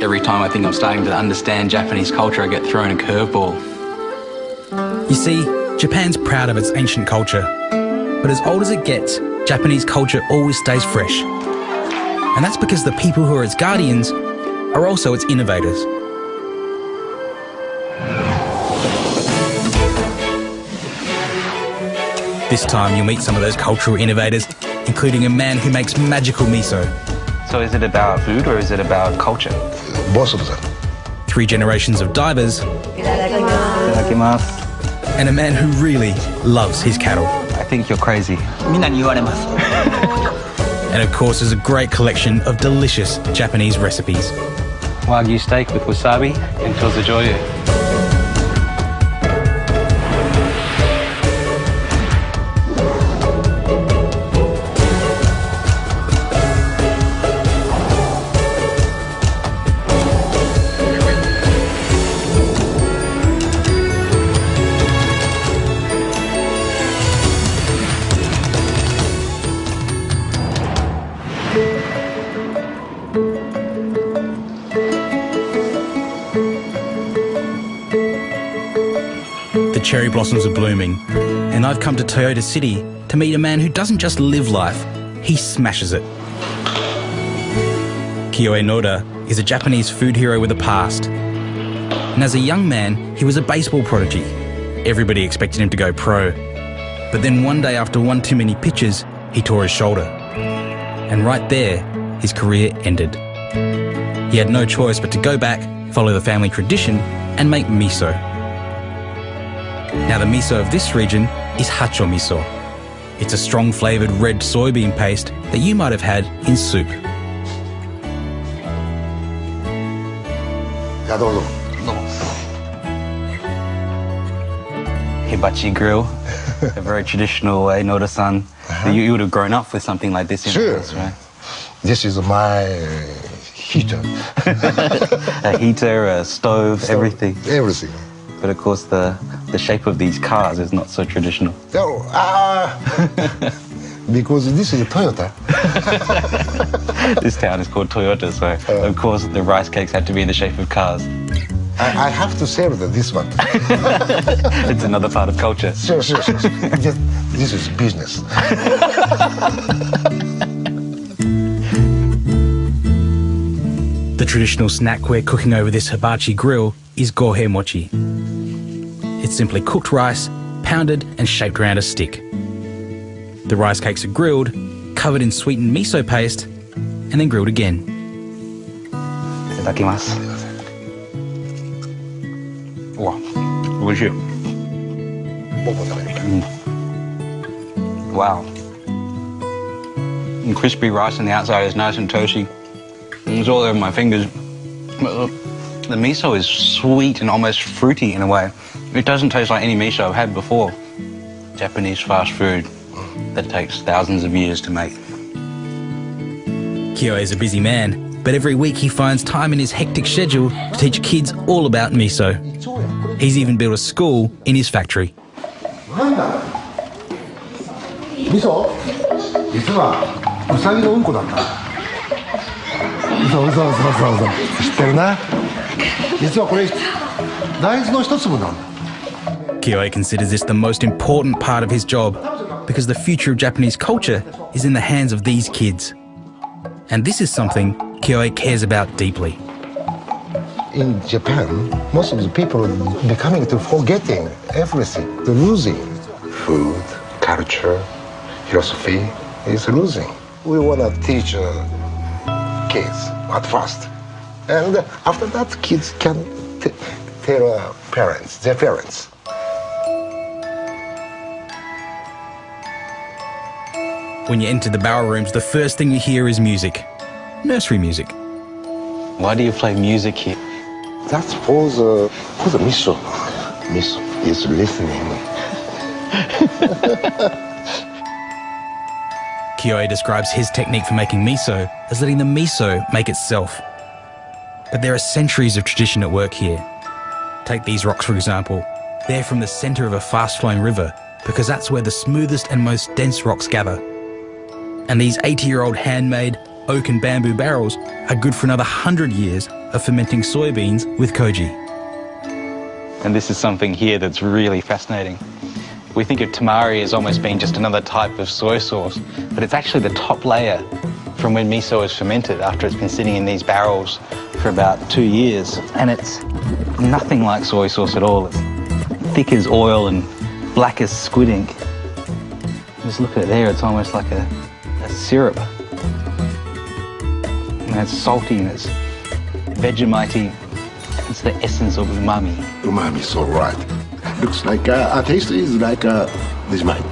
Every time I think I'm starting to understand Japanese culture, I get thrown a curveball. You see, Japan's proud of its ancient culture, but as old as it gets, Japanese culture always stays fresh. And that's because the people who are its guardians are also its innovators. This time you'll meet some of those cultural innovators, including a man who makes magical miso. So is it about food or is it about culture? Both of them. 3 generations of divers, Itadakimasu. and a man who really loves his cattle. I think you're crazy. And of course, there's a great collection of delicious Japanese recipes. Wagyu steak with wasabi and tozajoyu. The cherry blossoms are blooming, and I've come to Toyota City to meet a man who doesn't just live life, he smashes it. Kyoe Noda is a Japanese food hero with a past. And as a young man, he was a baseball prodigy. Everybody expected him to go pro. But then one day after one too many pitches, he tore his shoulder. And right there, his career ended. He had no choice but to go back, follow the family tradition, and make miso. Now the miso of this region is hacho miso. It's a strong flavoured red soybean paste that you might have had in soup. Hibachi grill, a very traditional way, Noda-san. You would have grown up with something like this in the house, right? This is my heater. A heater, a stove, everything. Everything. But of course the shape of these cars is not so traditional. Because this is a Toyota. This town is called Toyota, so of course the rice cakes had to be in the shape of cars. I have to sell this one. It's another part of culture. Sure. This is business. The traditional snack we're cooking over this hibachi grill is gohe mochi. It's simply cooked rice, pounded and shaped around a stick. The rice cakes are grilled, covered in sweetened miso paste, and then grilled again. Itadakimasu. Wow, oishii. Wow. And crispy rice on the outside is nice and toasty. It's all over my fingers. But the miso is sweet and almost fruity in a way. It doesn't taste like any miso I've had before. Japanese fast food that takes thousands of years to make. Kyoe is a busy man, but every week he finds time in his hectic schedule to teach kids all about miso. He's even built a school in his factory. Miso? 実はウサギのうんこだった。そう。知ってるな。実はこれ大豆の一粒なんだ。Kyoe considers this the most important part of his job because the future of Japanese culture is in the hands of these kids. And this is something Kyoe cares about deeply. In Japan, most of the people are becoming to forgetting everything. They're losing. Food, culture, philosophy is losing. We want to teach kids at first. And after that, kids can tell their parents. When you enter the barrel rooms, the first thing you hear is music. Nursery music. Why do you play music here? That's for the miso. Miso is listening. Kyoe describes his technique for making miso as letting the miso make itself. But there are centuries of tradition at work here. Take these rocks, for example. They're from the centre of a fast-flowing river, because that's where the smoothest and most dense rocks gather. And these 80-year-old handmade oak and bamboo barrels are good for another 100 years of fermenting soybeans with koji. And this is something here that's really fascinating. We think of tamari as almost being just another type of soy sauce, but it's actually the top layer from when miso is fermented after it's been sitting in these barrels for about 2 years. And it's nothing like soy sauce at all. It's thick as oil and black as squid ink. Just look at it there, it's almost like a syrup. And it's salty and it's Vegemite. It's the essence of umami. Umami, so right. Looks like our taste is like Vegemite.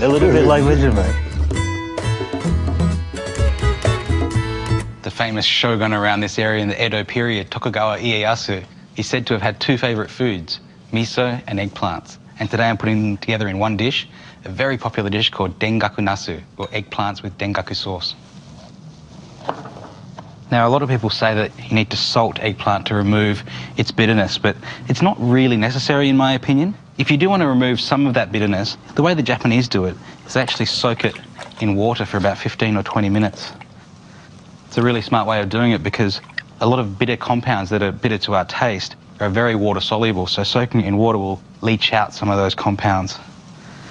a little bit like Vegemite. The famous shogun around this area in the Edo period, Tokugawa Ieyasu, is said to have had two favourite foods, miso and eggplants. And today I'm putting them together in one dish, a very popular dish called dengaku nasu, or eggplants with dengaku sauce. Now, a lot of people say that you need to salt eggplant to remove its bitterness, but it's not really necessary in my opinion. If you do want to remove some of that bitterness, the way the Japanese do it is they actually soak it in water for about 15 or 20 minutes. It's a really smart way of doing it because a lot of bitter compounds that are bitter to our taste are very water soluble, so soaking it in water will leach out some of those compounds.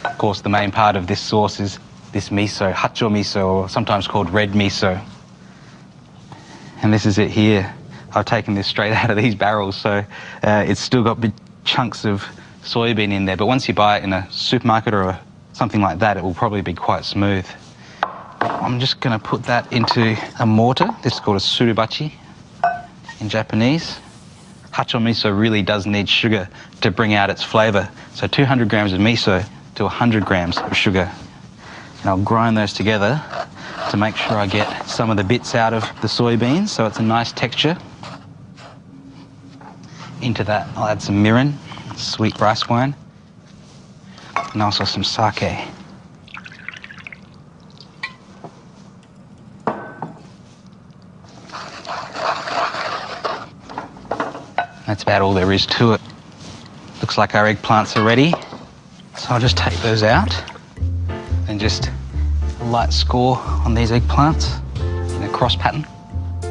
Of course, the main part of this sauce is this miso, hacho miso, or sometimes called red miso. And this is it here. I've taken this straight out of these barrels, so it's still got big chunks of soybean in there, but once you buy it in a supermarket or something like that, it will probably be quite smooth. I'm just going to put that into a mortar. This is called a surubachi in Japanese. Hacho miso really does need sugar to bring out its flavour. So 200 grams of miso to 100 grams of sugar. And I'll grind those together to make sure I get some of the bits out of the soybeans so it's a nice texture. Into that I'll add some mirin, sweet rice wine, and also some sake. That's about all there is to it. Looks like our eggplants are ready. So I'll just take those out and just a light score on these eggplants in a cross pattern.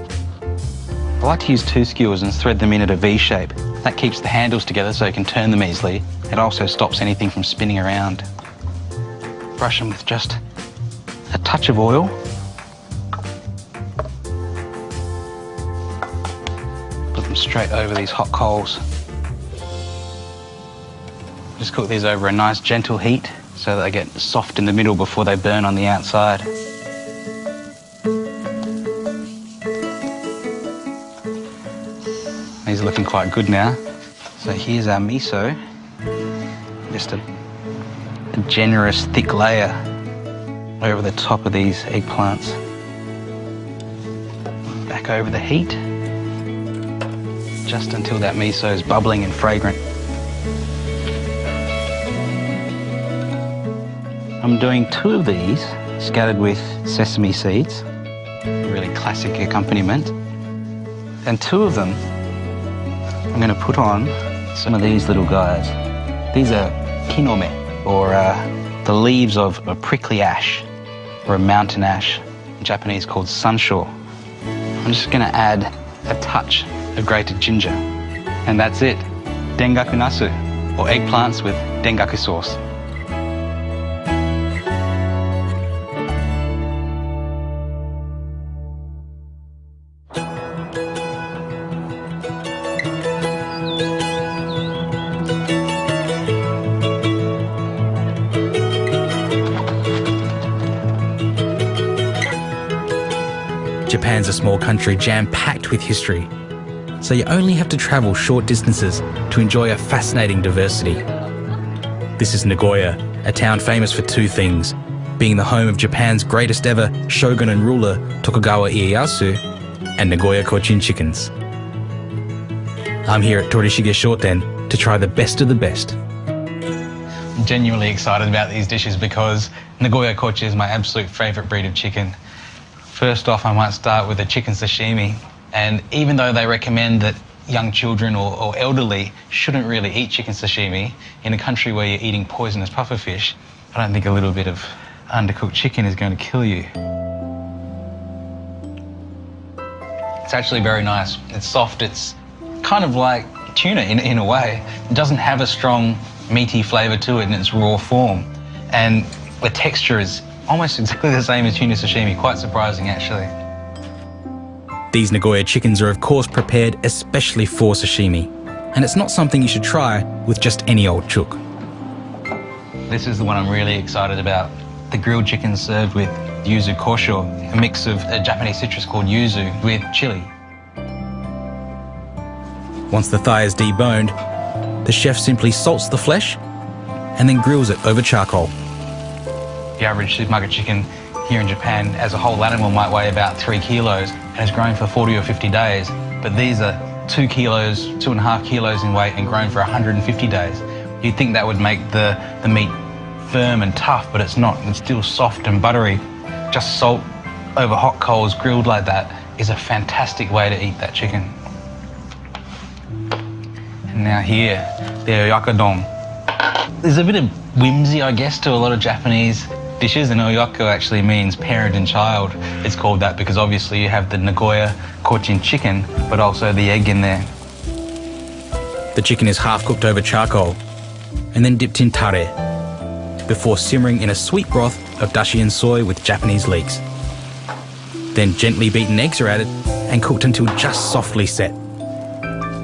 I like to use 2 skewers and thread them in at a V shape. That keeps the handles together so you can turn them easily. It also stops anything from spinning around. Brush them with just a touch of oil. Put them straight over these hot coals. Just cook these over a nice gentle heat so that they get soft in the middle before they burn on the outside. These are looking quite good now. So here's our miso. Just a generous thick layer over the top of these eggplants. Back over the heat, just until that miso is bubbling and fragrant. I'm doing 2 of these scattered with sesame seeds, a really classic accompaniment, and 2 of them I'm going to put on some of these little guys. These are kinome, or the leaves of a prickly ash, or a mountain ash, in Japanese called sansho. I'm just going to add a touch of grated ginger, and that's it. Dengaku nasu, or eggplants with dengaku sauce. Japan's a small country jam-packed with history, so you only have to travel short distances to enjoy a fascinating diversity. This is Nagoya, a town famous for 2 things, being the home of Japan's greatest ever shogun and ruler Tokugawa Ieyasu, and Nagoya Cochin chickens. I'm here at Torishige Shoten to try the best of the best. I'm genuinely excited about these dishes because Nagoya Kochi is my absolute favourite breed of chicken. First off, I might start with the chicken sashimi, and even though they recommend that young children or elderly shouldn't really eat chicken sashimi in a country where you're eating poisonous pufferfish. I don't think a little bit of undercooked chicken is going to kill you. It's actually very nice. It's soft. It's kind of like tuna in a way. It doesn't have a strong meaty flavour to it in its raw form. And the texture is almost exactly the same as tuna sashimi. Quite surprising, actually. These Nagoya chickens are of course prepared especially for sashimi, and it's not something you should try with just any old chook. This is the one I'm really excited about. The grilled chicken served with yuzu kosho, a mix of a Japanese citrus called yuzu with chili. Once the thigh is deboned, the chef simply salts the flesh and then grills it over charcoal. The average supermarket chicken here in Japan as a whole animal might weigh about 3 kilos and has grown for 40 or 50 days. But these are 2 kilos, 2.5 kilos in weight and grown for 150 days. You'd think that would make the meat firm and tough, but it's not. It's still soft and buttery. Just salt over hot coals grilled like that is a fantastic way to eat that chicken. And now here, the oyakudon. There's a bit of whimsy, I guess, to a lot of Japanese dishes, and oyako actually means parent and child. It's called that because obviously you have the Nagoya cochin chicken, but also the egg in there. The chicken is half cooked over charcoal and then dipped in tare before simmering in a sweet broth of dashi and soy with Japanese leeks. Then gently beaten eggs are added and cooked until just softly set.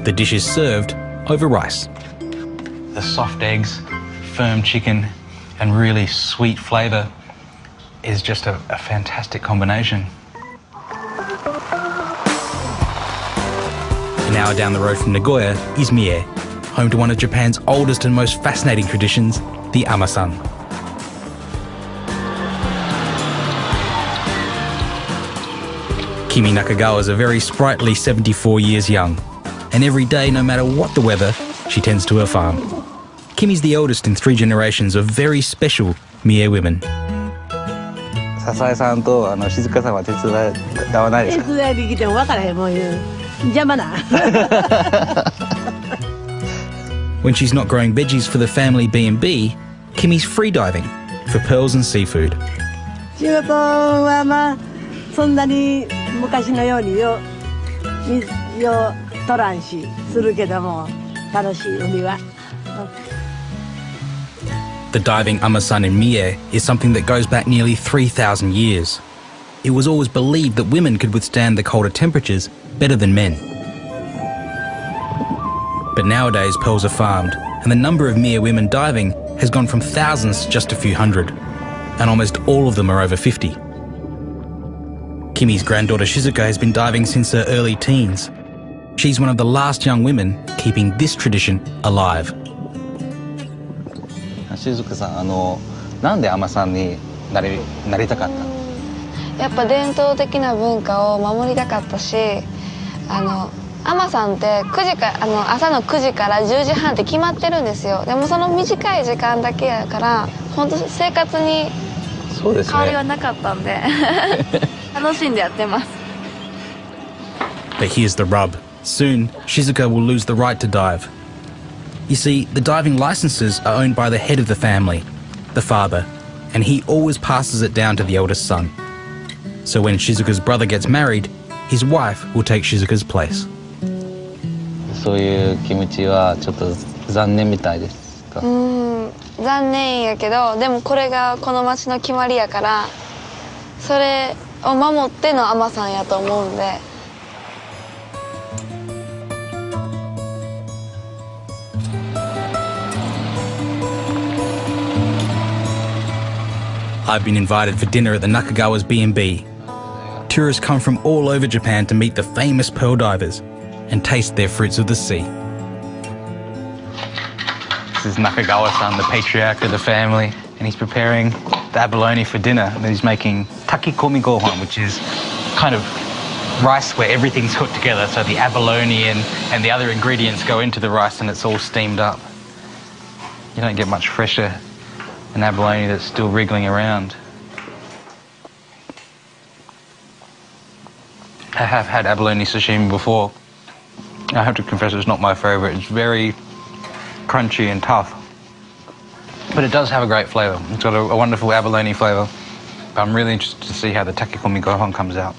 The dish is served over rice. The soft eggs, firm chicken and really sweet flavour is just a fantastic combination. An hour down the road from Nagoya is Mie, home to one of Japan's oldest and most fascinating traditions, the amasan. Kimi Nakagawa is a very sprightly 74 years young, and every day, no matter what the weather, she tends to her farm. Kimi's the eldest in 3 generations of very special Mie women. 笹江さんと静香さんは手伝わないですか？手伝いできても分からへんもん邪魔な。When she's not growing veggies for the family B&B, Kimi's freediving for pearls and seafood. 仕事はまあそんなに昔のようによ取らんしするけども楽しい海は。The diving amasan in Mie is something that goes back nearly 3,000 years. It was always believed that women could withstand the colder temperatures better than men. But nowadays pearls are farmed, and the number of Mie women diving has gone from thousands to just a few hundred, and almost all of them are over 50. Kimi's granddaughter Shizuka has been diving since her early teens. She's one of the last young women keeping this tradition alive. 静香さん、なんで海女さんになりたかったの？やっぱ伝統的な文化を守りたかったし、海女さんって朝の9時から10時半って決まってるんですよ。でもその短い時間だけやから本当生活に変わりはなかったんで楽しんでやってます。But here's the rub. Soon, Shizuka will lose the right to dive. You see, the diving licenses are owned by the head of the family, the father, and he always passes it down to the eldest son. So when Shizuka's brother gets married, his wife will take Shizuka's place. そういう気持ちはちょっと残念みたいですか？残念やけど、でもこれがこの町の決まりやから、それを守っての海女さんやと思うんで。I've been invited for dinner at the Nakagawa's B&B. Tourists come from all over Japan to meet the famous pearl divers and taste their fruits of the sea. This is Nakagawa-san, the patriarch of the family, and he's preparing the abalone for dinner. And he's making takikomi gohan, which is kind of rice where everything's cooked together. So the abalone and the other ingredients go into the rice and it's all steamed up. You don't get much fresher an abalone that's still wriggling around. I have had abalone sashimi before. I have to confess it's not my favourite. It's very crunchy and tough. But it does have a great flavour. It's got a wonderful abalone flavour. I'm really interested to see how the takikomi gohan comes out.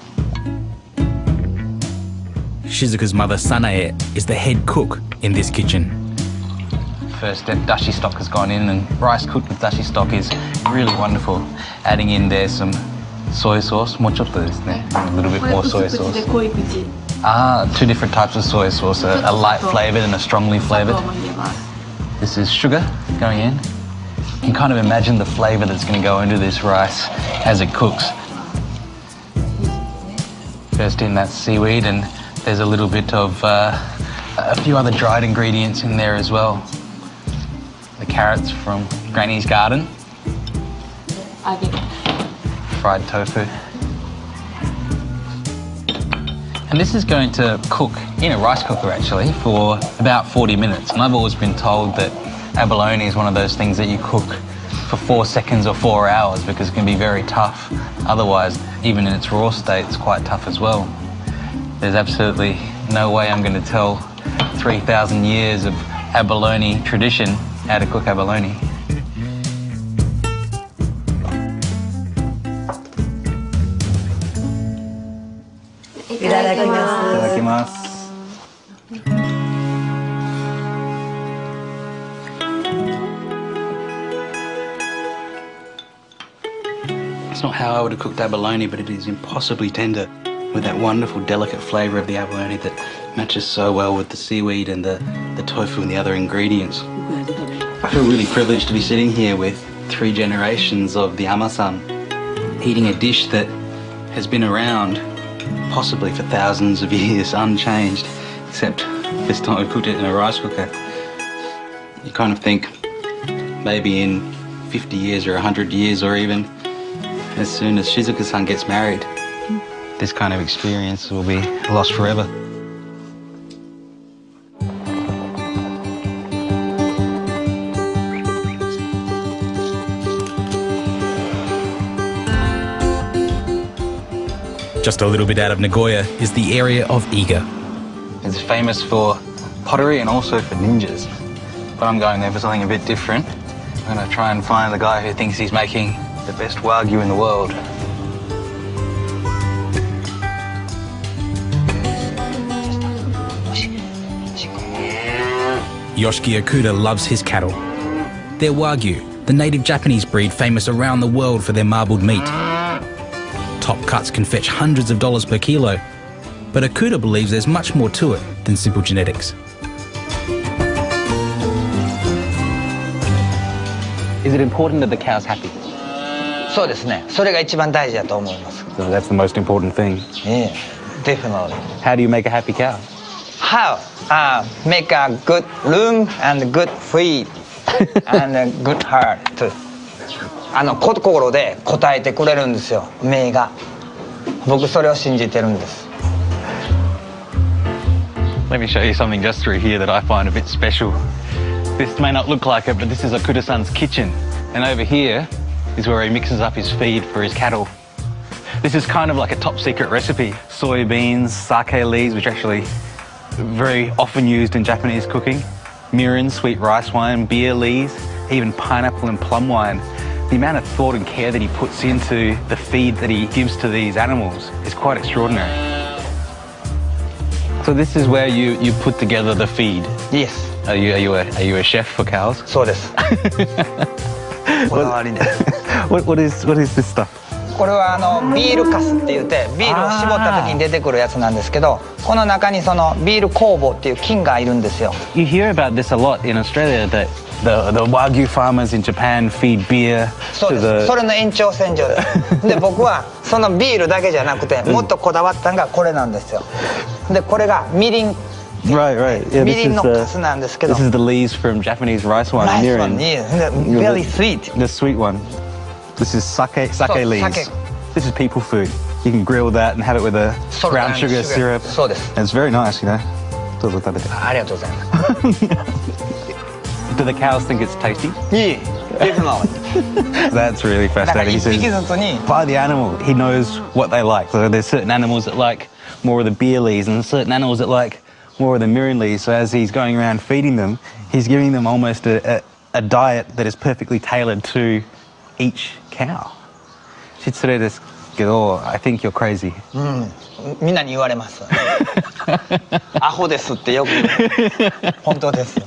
Shizuka's mother, Sanae, is the head cook in this kitchen. First step, dashi stock has gone in, and rice cooked with dashi stock is really wonderful. Adding in there some soy sauce, mochotto desu ne, a little bit more soy sauce. Two different types of soy sauce, a light flavoured and a strongly flavoured. This is sugar going in. You can kind of imagine the flavour that's going to go into this rice as it cooks. First in that seaweed, and there's a little bit of a few other dried ingredients in there as well. The carrots from Granny's garden. Fried tofu. And this is going to cook in a rice cooker actually for about 40 minutes. And I've always been told that abalone is one of those things that you cook for 4 seconds or 4 hours because it can be very tough. Otherwise, even in its raw state, it's quite tough as well. There's absolutely no way I'm going to tell 3,000 years of abalone tradition how to cook abalone. Itadakimasu. It's not how I would have cooked abalone, but it is impossibly tender with that wonderful, delicate flavour of the abalone that matches so well with the seaweed and the tofu and the other ingredients. I feel really privileged to be sitting here with 3 generations of the Ama-san, eating a dish that has been around possibly for thousands of years, unchanged, except this time we cooked it in a rice cooker. You kind of think maybe in 50 years or 100 years, or even as soon as Shizuka-san gets married, this kind of experience will be lost forever. Just a little bit out of Nagoya is the area of Iga. It's famous for pottery and also for ninjas. But I'm going there for something a bit different. I'm going to try and find the guy who thinks he's making the best wagyu in the world. Yoshiki Okuda loves his cattle. They're wagyu, the native Japanese breed famous around the world for their marbled meat. Top cuts can fetch hundreds of dollars per kilo, but Okuda believes there's much more to it than simple genetics. Is it important that the cow's happy? そうですね。それが一番大事だと思います。 So that's the most important thing. Yeah, definitely. How do you make a happy cow? How? Make a good room and good feed and a good heart. 心で答えてくれるんですよ、目が。僕それを信じてるんです。 Let me show you something just through here that I find a bit special. This may not look like it, but this is Okuda-san's kitchen. And over here is where he mixes up his feed for his cattle. This is kind of like a top secret recipe. Soybeans, sake leaves, which are actually very often used in Japanese cooking. Mirin, sweet rice wine, beer leaves, even pineapple and plum wine. The amount of thought and care that he puts into the feed that he gives to these animals is quite extraordinary. So this is where you put together the feed. Yes. Are you a chef for cows? そうです。こだわりです。What is this stuff? これはビールカスって言ってビールを絞った時に出てくるやつなんですけど、この中にそのビール酵母っていう菌がいるんですよ。You hear about this a lot in Australia, that the wagyu farmers in Japan feed beer そう to です。 the... それの延長線上です。で僕はそのビールだけじゃなくてもっとこだわったのがこれなんですよ。でこれがみりん。 Right, right. Yeah, みりんのカスなんですけど。 This is the leaves from Japanese rice wine. Rice one, mirin. yeah, very sweet. The sweet one. This is sake leaves. Sake. This is people food. You can grill that and have it with a brown sugar syrup. そうです。 And it's very nice, you know. どうぞ食べて。ありがとうございます。 Do the cows think it's tasty? いい。Definitely. That's really だから fascinating. He 一匹 says, ずつに by the animal, he knows what they like. So there's certain animals that like more of the beer leaves and certain animals that like more of the mirin leaves. So as he's going around feeding them, he's giving them almost a diet that is perfectly tailored to each cow. 失礼ですけど, I think you're crazy. みんなに言われます。アホですってよく言う。本当ですよ。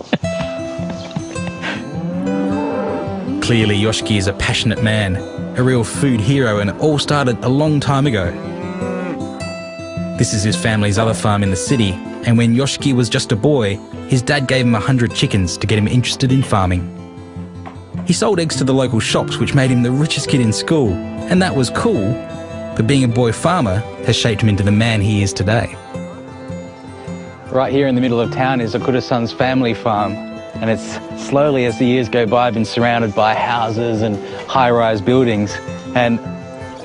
Clearly, Yoshiki is a passionate man, a real food hero, and it all started a long time ago. This is his family's other farm in the city, and when Yoshiki was just a boy, his dad gave him 100 chickens to get him interested in farming. He sold eggs to the local shops, which made him the richest kid in school, and that was cool, but being a boy farmer has shaped him into the man he is today. Right here in the middle of town is Okura-san's family farm, and it's slowly, as the years go by, been surrounded by houses and high-rise buildings, and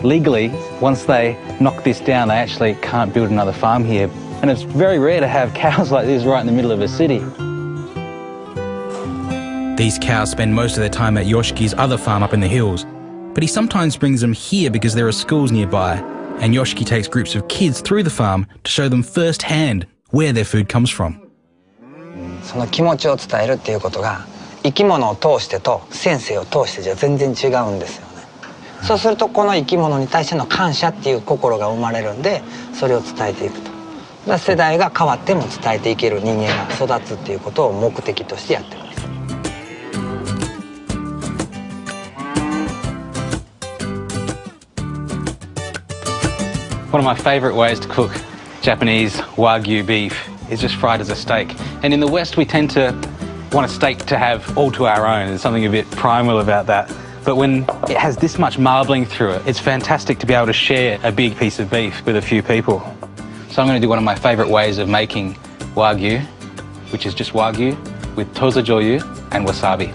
legally, once they knock this down, they actually can't build another farm here. And it's very rare to have cows like this right in the middle of a city. These cows spend most of their time at Yoshiki's other farm up in the hills, but he sometimes brings them here because there are schools nearby, and Yoshiki takes groups of kids through the farm to show them firsthand where their food comes from. その気持ちを伝えるっていうことが生き物を通してと先生を通してじゃ全然違うんですよね。そうするとこの生き物に対しての感謝っていう心が生まれるんで、それを伝えていくと。だから世代が変わっても伝えていける人間が育つっていうことを目的としてやってます。One of my favourite ways to cook Japanese Wagyu beef is just fried as a steak. And in the West, we tend to want a steak to have all to our own. There's something a bit primal about that. But when it has this much marbling through it, it's fantastic to be able to share a big piece of beef with a few people. So I'm going to do one of my favourite ways of making Wagyu, which is just Wagyu with toza joyu and wasabi.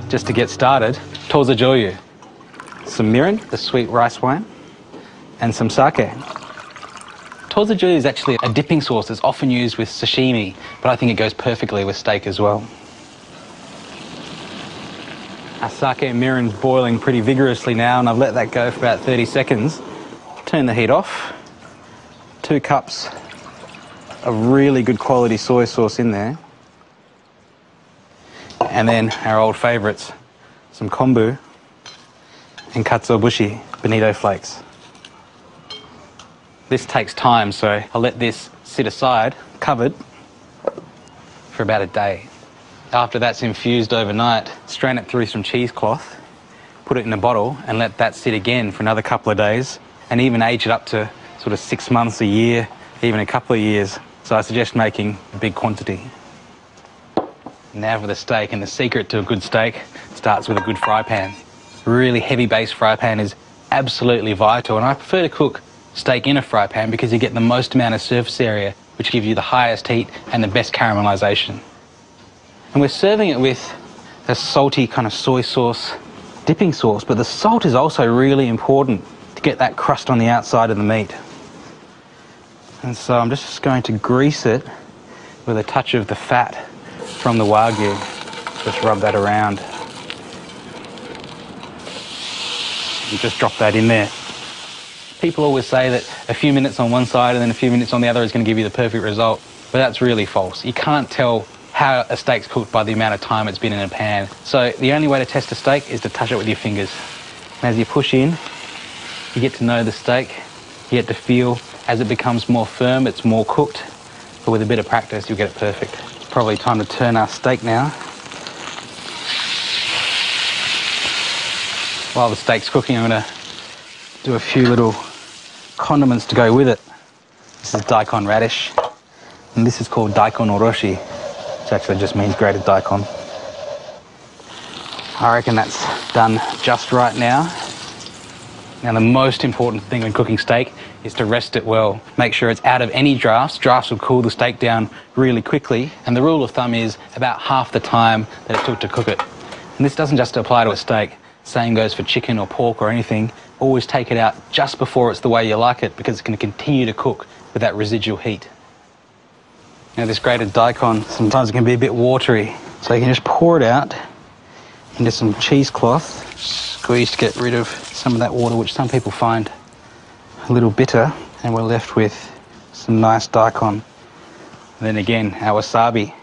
Just to get started, toza joyu, some mirin, the sweet rice wine, and some sake. Toza joyu is actually a dipping sauce that's often used with sashimi, but I think it goes perfectly with steak as well. Our sake and mirin's boiling pretty vigorously now, and I've let that go for about 30 seconds. Turn the heat off. 2 cups of really good quality soy sauce in there. And then our old favourites, some kombu and katsuobushi, bonito flakes. This takes time, so I'll let this sit aside, covered, for about a day. After that's infused overnight, strain it through some cheesecloth, put it in a bottle and let that sit again for another couple of days, and even age it up to sort of 6 months, a year, even a couple of years. So I suggest making a big quantity. Now for the steak, and the secret to a good steak starts with a good fry pan. A really heavy base fry pan is absolutely vital, and I prefer to cook steak in a fry pan because you get the most amount of surface area, which gives you the highest heat and the best caramelisation. And we're serving it with a salty kind of soy sauce dipping sauce, but the salt is also really important to get that crust on the outside of the meat. And so I'm just going to grease it with a touch of the fat from the Wagyu. Just rub that around. And just drop that in there. People always say that a few minutes on one side and then a few minutes on the other is going to give you the perfect result, but that's really false. You can't tell how a steak's cooked by the amount of time it's been in a pan. So the only way to test a steak is to touch it with your fingers. And as you push in, you get to know the steak, you get to feel as it becomes more firm, it's more cooked, but with a bit of practice you'll get it perfect. It's probably time to turn our steak now. While the steak's cooking, I'm going to do a few little condiments to go with it. This is daikon radish, and this is called daikon oroshi, which actually just means grated daikon. I reckon that's done just right now. Now the most important thing when cooking steak is to rest it well. Make sure it's out of any drafts. Drafts will cool the steak down really quickly, and the rule of thumb is about half the time that it took to cook it. And this doesn't just apply to a steak. Same goes for chicken or pork or anything. Always take it out just before it's the way you like it, because it's going to continue to cook with that residual heat. Now this grated daikon, sometimes it can be a bit watery, so you can just pour it out into some cheesecloth, squeeze to get rid of some of that water, which some people find a little bitter, and we're left with some nice daikon. And then again, our wasabi.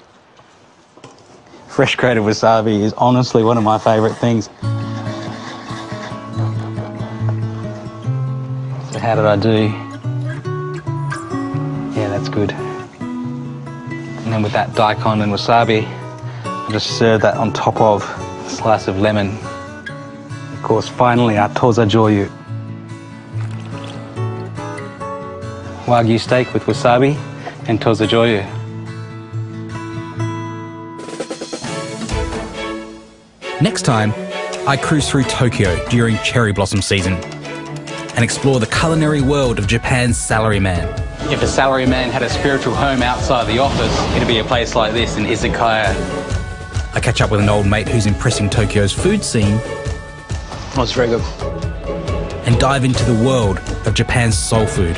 Fresh grated wasabi is honestly one of my favourite things. So how did I do? Yeah, that's good. And then with that daikon and wasabi, I just serve that on top of a slice of lemon. Of course, finally, our toza joyu. Wagyu steak with wasabi and toza joyu. Next time, I cruise through Tokyo during cherry blossom season and explore the culinary world of Japan's salaryman. If a salaryman had a spiritual home outside the office, it'd be a place like this in Izakaya. I catch up with an old mate who's impressing Tokyo's food scene. Oh, it's very good. And dive into the world of Japan's soul food,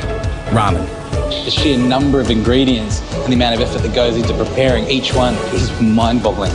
ramen. The sheer number of ingredients and the amount of effort that goes into preparing each one is mind-boggling.